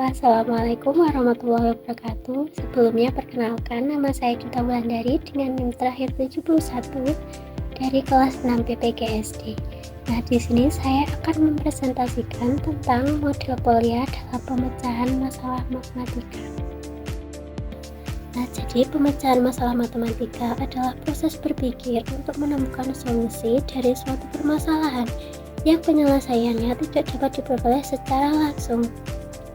Assalamualaikum warahmatullahi wabarakatuh. Sebelumnya perkenalkan, nama saya Gita Wulandari dengan NIM terakhir 71 dari kelas 6 PPG SD. Nah, di sini saya akan mempresentasikan tentang model polya dalam pemecahan masalah matematika. Nah, jadi pemecahan masalah matematika adalah proses berpikir untuk menemukan solusi dari suatu permasalahan yang penyelesaiannya tidak dapat diperoleh secara langsung.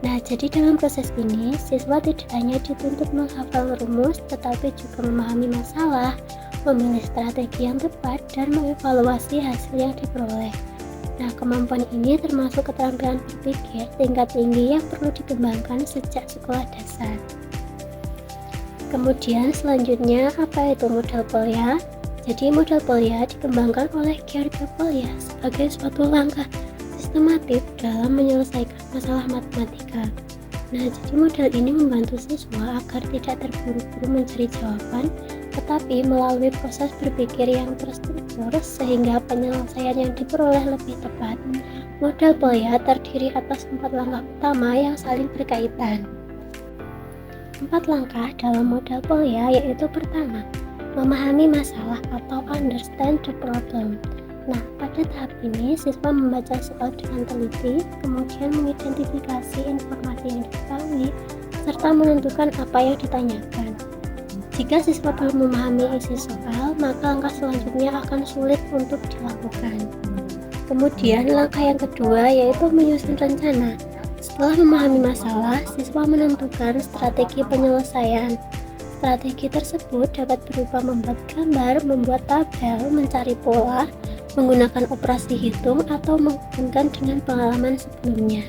Nah, jadi dalam proses ini, siswa tidak hanya dituntut menghafal rumus, tetapi juga memahami masalah, memilih strategi yang tepat, dan mengevaluasi hasil yang diperoleh. Nah, kemampuan ini termasuk keterampilan berpikir tingkat tinggi yang perlu dikembangkan sejak sekolah dasar. Kemudian selanjutnya, apa itu model polya? Jadi model polya dikembangkan oleh George Polya sebagai suatu langkah sistematif dalam menyelesaikan masalah matematika. Nah, jadi model ini membantu siswa agar tidak terburu-buru mencari jawaban, tetapi melalui proses berpikir yang terstruktur sehingga penyelesaian yang diperoleh lebih tepat. Model polya terdiri atas 4 langkah utama yang saling berkaitan. 4 langkah dalam model polya yaitu pertama, memahami masalah atau understand the problem. Nah, pada tahap ini, siswa membaca soal dengan teliti, kemudian mengidentifikasi informasi yang diketahui, serta menentukan apa yang ditanyakan. Jika siswa belum memahami isi soal, maka langkah selanjutnya akan sulit untuk dilakukan. Kemudian, langkah yang kedua yaitu menyusun rencana. Setelah memahami masalah, siswa menentukan strategi penyelesaian. Strategi tersebut dapat berupa membuat gambar, membuat tabel, mencari pola, menggunakan operasi hitung, atau menghubungkan dengan pengalaman sebelumnya.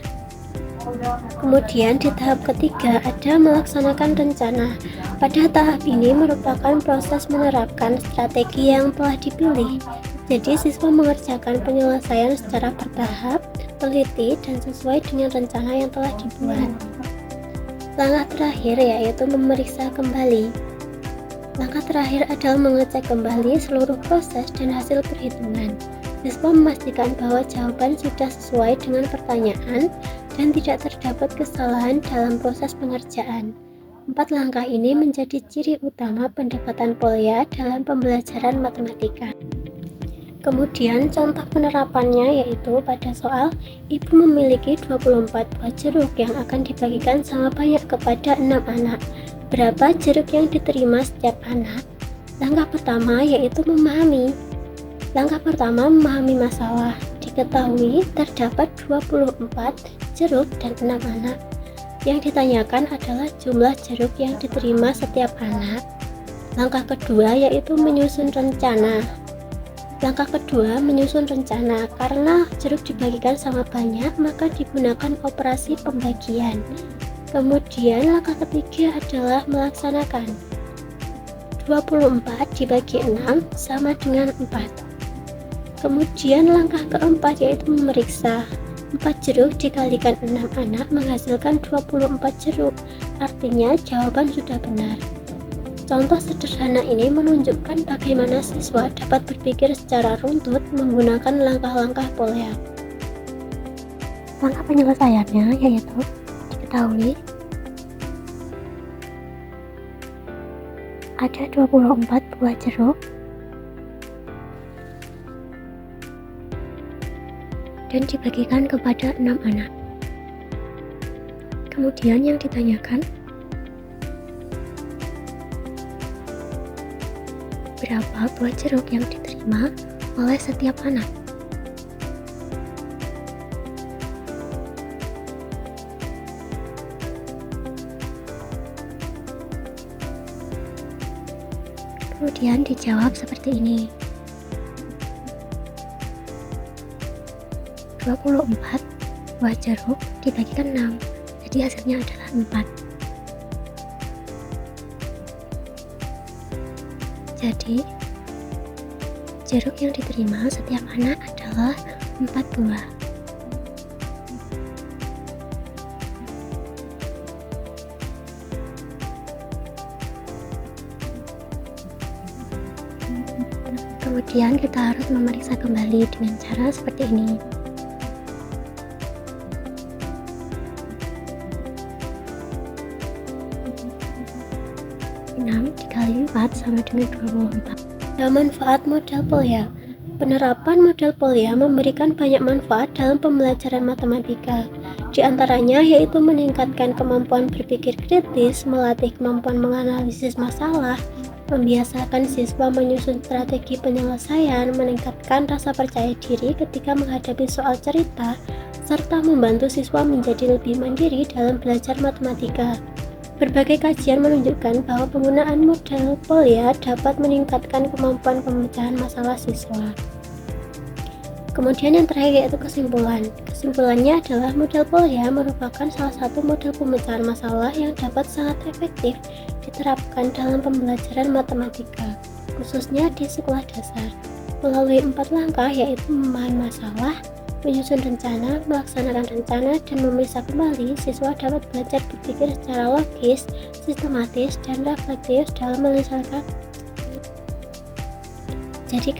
Kemudian di tahap ketiga ada melaksanakan rencana. Pada tahap ini merupakan proses menerapkan strategi yang telah dipilih. Jadi siswa mengerjakan penyelesaian secara bertahap, teliti, dan sesuai dengan rencana yang telah dibuat. Langkah terakhir yaitu memeriksa kembali. Langkah terakhir adalah mengecek kembali seluruh proses dan hasil perhitungan. Siswa memastikan bahwa jawaban sudah sesuai dengan pertanyaan dan tidak terdapat kesalahan dalam proses pengerjaan. 4 langkah ini menjadi ciri utama pendekatan polya dalam pembelajaran matematika. Kemudian contoh penerapannya yaitu pada soal, ibu memiliki 24 buah jeruk yang akan dibagikan sama banyak kepada 6 anak. Berapa jeruk yang diterima setiap anak? Langkah pertama yaitu memahami. Langkah pertama memahami masalah. Diketahui terdapat 24 jeruk dan 6 anak. Yang ditanyakan adalah jumlah jeruk yang diterima setiap anak. Langkah kedua yaitu menyusun rencana. Langkah kedua menyusun rencana. Karena jeruk dibagikan sama banyak, maka digunakan operasi pembagian. Kemudian langkah ketiga adalah melaksanakan. 24 dibagi 6 sama dengan 4. Kemudian langkah keempat yaitu memeriksa. 4 jeruk dikalikan 6 anak menghasilkan 24 jeruk. Artinya jawaban sudah benar. Contoh sederhana ini menunjukkan bagaimana siswa dapat berpikir secara runtut menggunakan langkah-langkah polya. Langkah penyelesaiannya yaitu diketahui ada 24 buah jeruk dan dibagikan kepada 6 anak. Kemudian yang ditanyakan, berapa buah jeruk yang diterima oleh setiap anak? Kemudian dijawab seperti ini. 24 buah jeruk dibagikan 6, jadi hasilnya adalah 4. Jadi jeruk yang diterima setiap anak adalah 4 buah. Kemudian kita harus memeriksa kembali dengan cara seperti ini. 6 dikali 4 sama dengan 24. Manfaat model Polya. Penerapan model Polya memberikan banyak manfaat dalam pembelajaran matematika. Di antaranya yaitu meningkatkan kemampuan berpikir kritis, melatih kemampuan menganalisis masalah, membiasakan siswa menyusun strategi penyelesaian, meningkatkan rasa percaya diri ketika menghadapi soal cerita, serta membantu siswa menjadi lebih mandiri dalam belajar matematika. Berbagai kajian menunjukkan bahwa penggunaan model Polya dapat meningkatkan kemampuan pemecahan masalah siswa. Kemudian yang terakhir yaitu kesimpulan. Kesimpulannya adalah model Polya merupakan salah satu model pemecahan masalah yang dapat sangat efektif diterapkan dalam pembelajaran matematika, khususnya di sekolah dasar, melalui 4 langkah yaitu memahami masalah, menyusun rencana, melaksanakan rencana, dan memeriksa kembali. Siswa dapat belajar berpikir secara logis, sistematis, dan reflektif dalam menyelesaikan. Jadi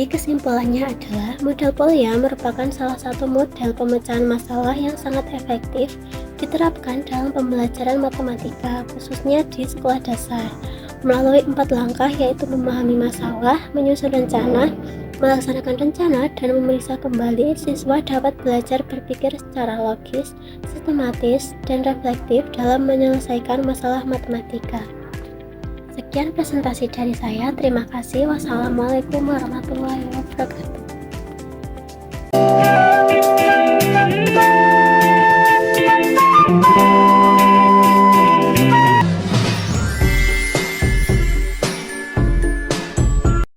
kesimpulannya adalah model Polya merupakan salah satu model pemecahan masalah yang sangat efektif diterapkan dalam pembelajaran matematika, khususnya di sekolah dasar, melalui 4 langkah yaitu memahami masalah, menyusun rencana, melaksanakan rencana, dan memeriksa kembali. Siswa dapat belajar berpikir secara logis, sistematis, dan reflektif dalam menyelesaikan masalah matematika. Sekian presentasi dari saya. Terima kasih. Wassalamualaikum warahmatullahi wabarakatuh.